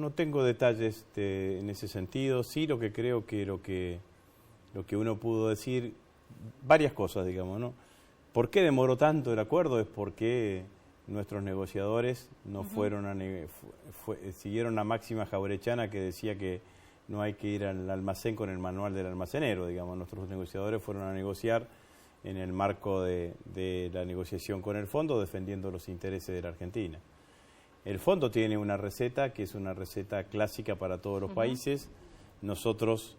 no tengo detalles en ese sentido. Sí, lo que creo que lo que uno pudo decir, varias cosas, digamos, ¿no? ¿Por qué demoró tanto el acuerdo? Es porque nuestros negociadores no fueron siguieron la máxima jaurechana que decía que no hay que ir al almacén con el manual del almacenero, digamos. Nuestros negociadores fueron a negociar en el marco de la negociación con el fondo, defendiendo los intereses de la Argentina. El fondo tiene una receta que es una receta clásica para todos los países. Nosotros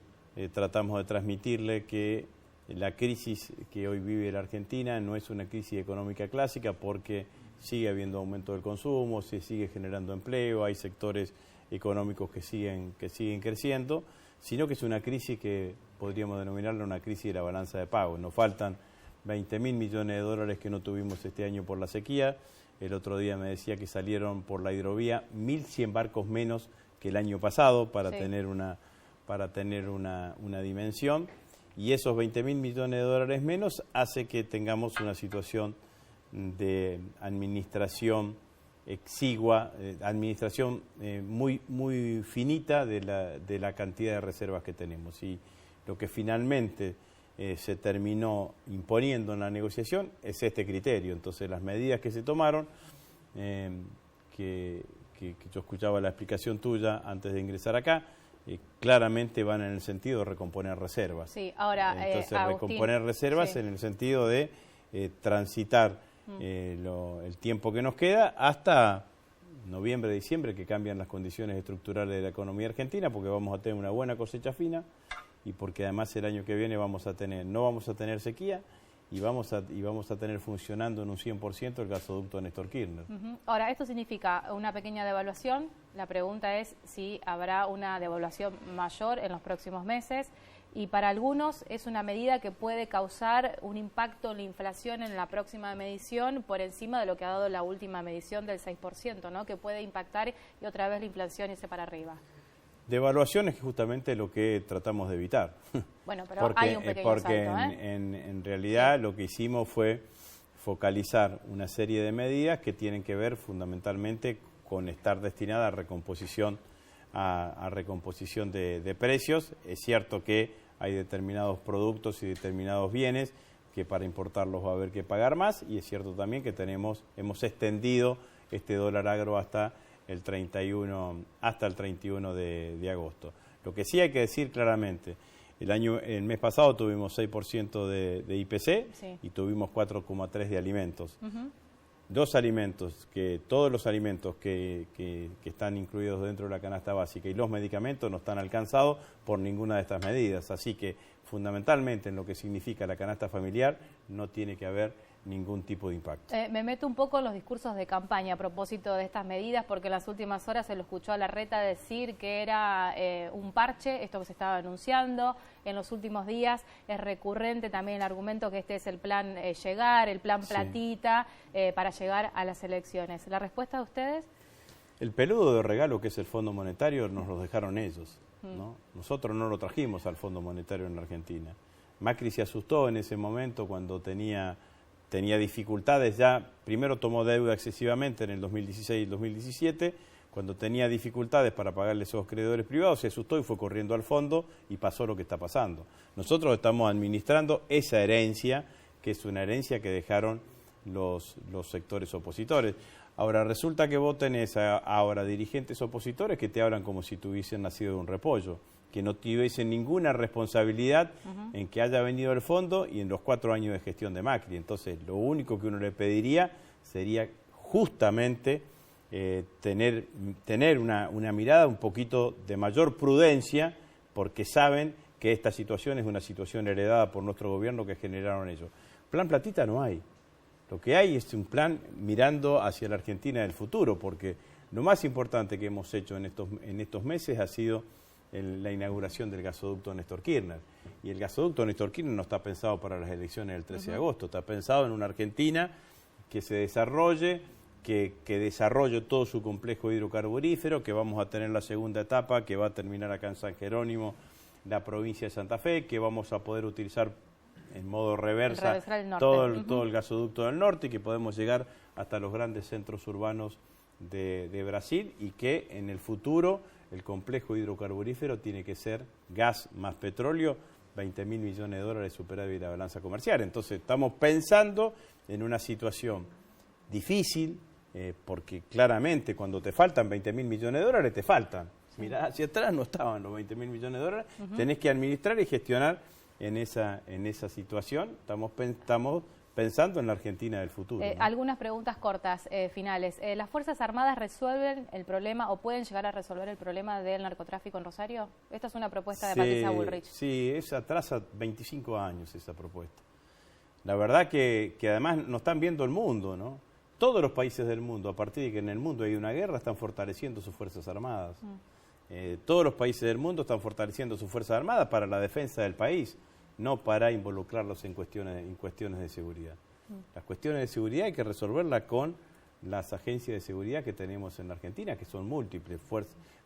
tratamos de transmitirle que la crisis que hoy vive la Argentina no es una crisis económica clásica porque sigue habiendo aumento del consumo, se sigue generando empleo, hay sectores económicos que siguen creciendo, sino que es una crisis que podríamos denominarla una crisis de la balanza de pagos. Nos faltan 20.000 millones de dólares que no tuvimos este año por la sequía. El otro día me decía que salieron por la hidrovía 1.100 barcos menos que el año pasado para tener una dimensión. Y esos 20.000 millones de dólares menos hace que tengamos una situación de administración exigua, administración muy finita de la cantidad de reservas que tenemos. Y lo que finalmente se terminó imponiendo en la negociación es este criterio. Entonces las medidas que se tomaron, que yo escuchaba la explicación tuya antes de ingresar acá, claramente van en el sentido de recomponer reservas. Sí, ahora, entonces, Agustín, recomponer reservas en el sentido de transitar el tiempo que nos queda hasta noviembre, diciembre, que cambian las condiciones estructurales de la economía argentina, porque vamos a tener una buena cosecha fina y porque además el año que viene no vamos a tener sequía y vamos a tener funcionando en un 100% el gasoducto Néstor Kirchner. Ahora, ¿esto significa una pequeña devaluación? La pregunta es si habrá una devaluación mayor en los próximos meses. Y para algunos es una medida que puede causar un impacto en la inflación en la próxima medición por encima de lo que ha dado la última medición del 6%, ¿no? Que puede impactar y otra vez la inflación irse para arriba. Devaluación es justamente lo que tratamos de evitar. Bueno, pero hay un pequeño salto, en realidad lo que hicimos fue focalizar una serie de medidas que tienen que ver fundamentalmente con estar destinada a recomposición de precios. Es cierto que hay determinados productos y determinados bienes que para importarlos va a haber que pagar más, y es cierto también que hemos extendido este dólar agro hasta el 31 de agosto. Lo que sí hay que decir claramente, el mes pasado tuvimos 6% de IPC y tuvimos 4,3% de alimentos. Todos los alimentos que están incluidos dentro de la canasta básica y los medicamentos no están alcanzados por ninguna de estas medidas. Así que fundamentalmente en lo que significa la canasta familiar no tiene que haber ningún tipo de impacto. Me meto un poco en los discursos de campaña a propósito de estas medidas, porque en las últimas horas se lo escuchó a Larreta decir que era un parche, esto que se estaba anunciando. En los últimos días es recurrente también el argumento que este es el plan llegar, el plan platita, para llegar a las elecciones. ¿La respuesta de ustedes? El peludo de regalo que es el Fondo Monetario nos lo dejaron ellos, ¿no? Nosotros no lo trajimos al Fondo Monetario en la Argentina. Macri se asustó en ese momento cuando tenía dificultades ya. Primero tomó deuda excesivamente en el 2016 y el 2017, cuando tenía dificultades para pagarle a esos acreedores privados, se asustó y fue corriendo al fondo y pasó lo que está pasando. Nosotros estamos administrando esa herencia, que es una herencia que dejaron los sectores opositores. Ahora, resulta que vos tenés ahora dirigentes opositores que te hablan como si tuviesen nacido de un repollo, que no tuviesen ninguna responsabilidad en que haya venido el fondo y en los 4 años de gestión de Macri. Entonces, lo único que uno le pediría sería justamente tener una mirada un poquito de mayor prudencia, porque saben que esta situación es una situación heredada por nuestro gobierno que generaron ellos. Plan platita no hay. Lo que hay es un plan mirando hacia la Argentina del futuro, porque lo más importante que hemos hecho en estos meses ha sido la inauguración del gasoducto Néstor Kirchner. Y el gasoducto Néstor Kirchner no está pensado para las elecciones del 13 de agosto, está pensado en una Argentina que se desarrolle, que desarrolle todo su complejo hidrocarburífero, que vamos a tener la segunda etapa, que va a terminar acá en San Jerónimo, la provincia de Santa Fe, que vamos a poder utilizar en modo reversa todo el gasoducto del norte, y que podemos llegar hasta los grandes centros urbanos de Brasil, y que en el futuro el complejo hidrocarburífero tiene que ser gas más petróleo, 20.000 millones de dólares superávit la balanza comercial. Entonces estamos pensando en una situación difícil, porque claramente cuando te faltan 20.000 millones de dólares, te faltan. Sí. Mirá, hacia atrás no estaban los 20.000 millones de dólares, tenés que administrar y gestionar en esa situación. Estamos pensando en la Argentina del futuro, ¿no? Algunas preguntas cortas, finales. ¿Las Fuerzas Armadas resuelven el problema o pueden llegar a resolver el problema del narcotráfico en Rosario? Esta es una propuesta de Patricia Bullrich. Sí, atrasa 25 años esa propuesta. La verdad que además nos están viendo el mundo, ¿no? Todos los países del mundo, a partir de que en el mundo hay una guerra, están fortaleciendo sus Fuerzas Armadas. Todos los países del mundo están fortaleciendo sus Fuerzas Armadas para la defensa del país, no para involucrarlos en cuestiones de seguridad. Las cuestiones de seguridad hay que resolverlas con las agencias de seguridad que tenemos en la Argentina, que son múltiples: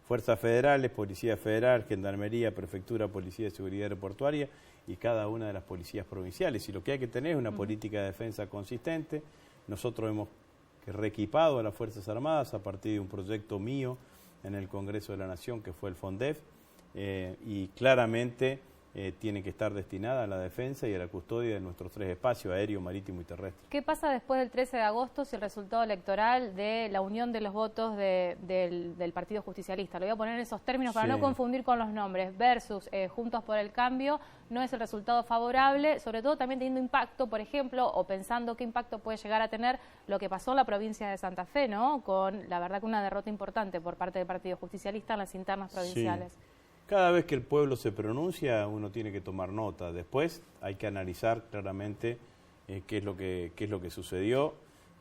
fuerzas federales, Policía Federal, Gendarmería, Prefectura, Policía de Seguridad Aeroportuaria y cada una de las policías provinciales. Y lo que hay que tener es una política de defensa consistente. Nosotros hemos reequipado a las Fuerzas Armadas a partir de un proyecto mío en el Congreso de la Nación, que fue el FONDEF, y claramente tiene que estar destinada a la defensa y a la custodia de nuestros 3 espacios, aéreo, marítimo y terrestre. ¿Qué pasa después del 13 de agosto si el resultado electoral de la unión de los votos del Partido Justicialista, lo voy a poner en esos términos para no confundir con los nombres, versus Juntos por el Cambio, no es el resultado favorable, sobre todo también teniendo impacto, por ejemplo, o pensando qué impacto puede llegar a tener lo que pasó en la provincia de Santa Fe, ¿no? Con, la verdad, que una derrota importante por parte del Partido Justicialista en las internas provinciales. Sí. Cada vez que el pueblo se pronuncia, uno tiene que tomar nota. Después hay que analizar claramente qué es lo que sucedió,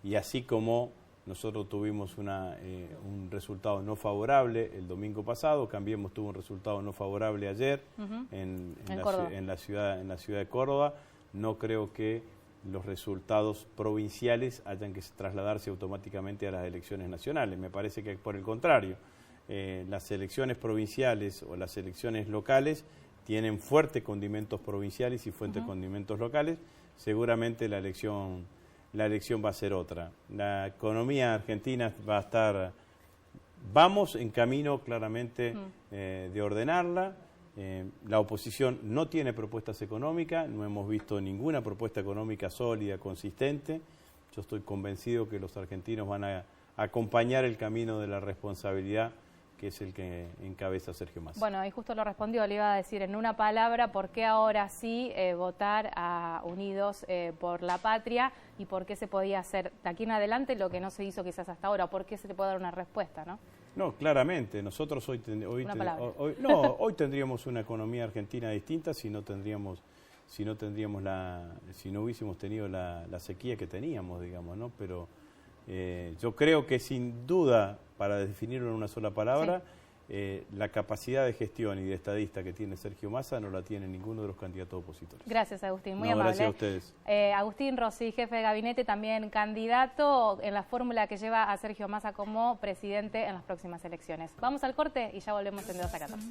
y así como nosotros tuvimos un resultado no favorable el domingo pasado, Cambiemos tuvo un resultado no favorable ayer en la ciudad de Córdoba. No creo que los resultados provinciales hayan que trasladarse automáticamente a las elecciones nacionales. Me parece que por el contrario, las elecciones provinciales o las elecciones locales tienen fuertes condimentos provinciales y fuertes condimentos locales. Seguramente la elección va a ser otra. La economía argentina vamos en camino claramente de ordenarla. La oposición no tiene propuestas económicas, no hemos visto ninguna propuesta económica sólida, consistente. Yo estoy convencido que los argentinos van a acompañar el camino de la responsabilidad, que es el que encabeza Sergio Massa. Bueno, y justo lo respondió, le iba a decir en una palabra, ¿por qué ahora sí votar a Unidos por la Patria y por qué se podía hacer de aquí en adelante lo que no se hizo quizás hasta ahora? ¿Por qué se le puede dar una respuesta, no? No, claramente, nosotros hoy tendríamos una economía argentina distinta si no hubiésemos tenido la sequía que teníamos, digamos, ¿no? Pero yo creo que sin duda, para definirlo en una sola palabra, la capacidad de gestión y de estadista que tiene Sergio Massa no la tiene ninguno de los candidatos opositores. Gracias, Agustín, muy amable. Gracias a ustedes. Agustín Rossi, jefe de gabinete, también candidato en la fórmula que lleva a Sergio Massa como presidente en las próximas elecciones. Vamos al corte y ya volvemos en 2 a 14.